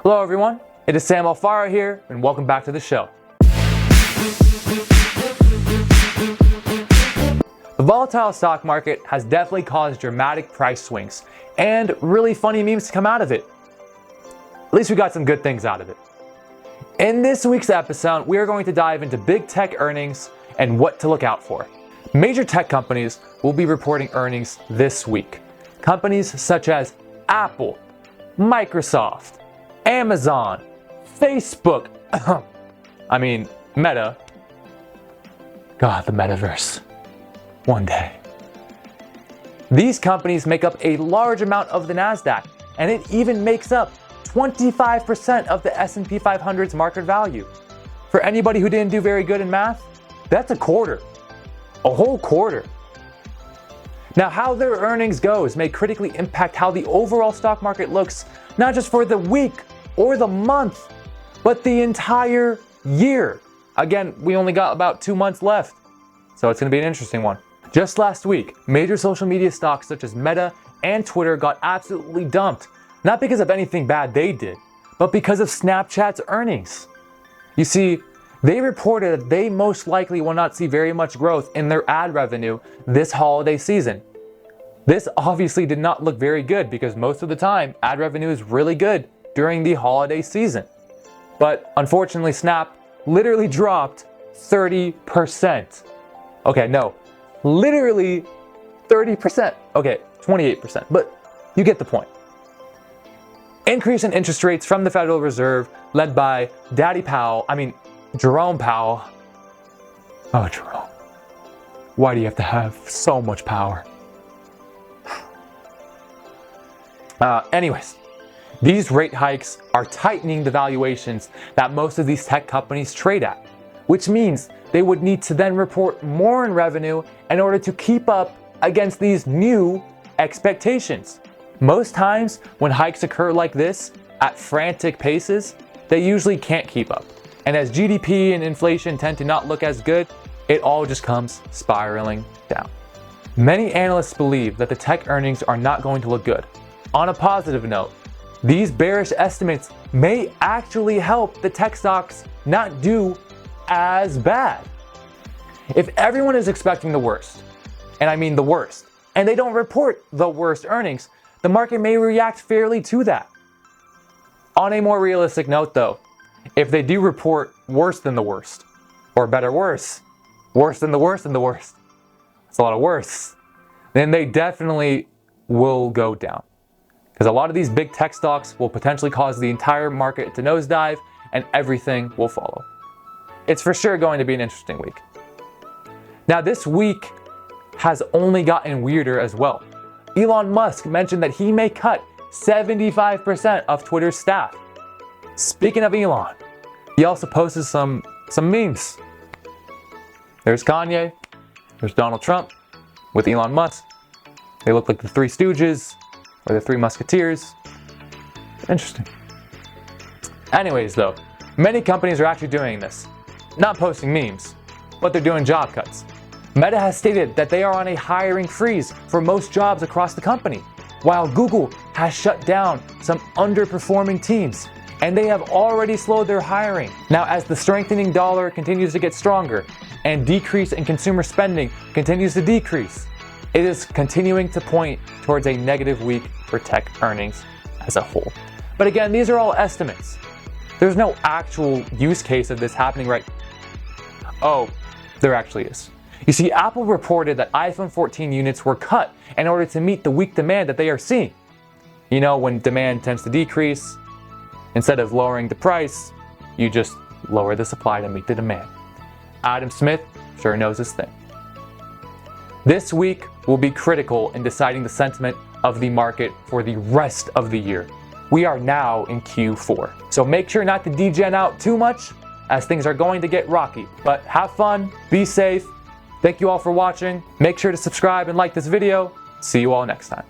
Hello everyone, it is Sam Alfaro here, and welcome back to the show. The volatile stock market has definitely caused dramatic price swings and really funny memes to come out of it. At least we got some good things out of it. In this week's episode, we are going to dive into big tech earnings and what to look out for. Major tech companies will be reporting earnings this week. Companies such as Apple, Microsoft, Amazon, Facebook, Meta. God, the metaverse. One day. These companies make up a large amount of the NASDAQ, and it even makes up 25% of the S&P 500's market value. For anybody who didn't do very good in math, that's a quarter. A whole quarter. Now, how their earnings goes may critically impact how the overall stock market looks, not just for the week or the month, but the entire year. Again, we only got about 2 months left, so it's going to be an interesting one. Just last week, major social media stocks such as Meta and Twitter got absolutely dumped, not because of anything bad they did, but because of Snapchat's earnings. You see, they reported that they most likely will not see very much growth in their ad revenue this holiday season. This obviously did not look very good because most of the time, ad revenue is really good during the holiday season. But unfortunately, Snap literally dropped 30%. Okay, no, literally 30%. Okay, 28%, but you get the point. Increase in interest rates from the Federal Reserve led by Jerome Powell. Oh, Jerome. Why do you have to have so much power? Anyways, these rate hikes are tightening the valuations that most of these tech companies trade at, which means they would need to then report more in revenue in order to keep up against these new expectations. Most times when hikes occur like this at frantic paces, they usually can't keep up. And as GDP and inflation tend to not look as good, it all just comes spiraling down. Many analysts believe that the tech earnings are not going to look good. On a positive note, these bearish estimates may actually help the tech stocks not do as bad. If everyone is expecting the worst, and I mean the worst, and they don't report the worst earnings, the market may react fairly to that. On a more realistic note though, if they do report worse than the worst, or better worse than the worst than the worst, it's a lot of worse, then they definitely will go down. Because a lot of these big tech stocks will potentially cause the entire market to nosedive and everything will follow. It's for sure going to be an interesting week. Now this week has only gotten weirder as well. Elon Musk mentioned that he may cut 75% of Twitter's staff. Speaking of Elon, he also posted some memes. There's Kanye, there's Donald Trump with Elon Musk. They look like the Three Stooges or the Three Musketeers. Interesting. Anyways though, many companies are actually doing this. Not posting memes, but they're doing job cuts. Meta has stated that they are on a hiring freeze for most jobs across the company, while Google has shut down some underperforming teams, and they have already slowed their hiring. Now, as the strengthening dollar continues to get stronger and decrease in consumer spending continues to decrease, it is continuing to point towards a negative week for tech earnings as a whole. But again, these are all estimates. There's no actual use case of this happening right. Oh, there actually is. You see, Apple reported that iPhone 14 units were cut in order to meet the weak demand that they are seeing. You know, when demand tends to decrease, instead of lowering the price, you just lower the supply to meet the demand. Adam Smith sure knows his thing. This week will be critical in deciding the sentiment of the market for the rest of the year. We are now in Q4, so make sure not to degen out too much as things are going to get rocky. But have fun, be safe. Thank you all for watching. Make sure to subscribe and like this video. See you all next time.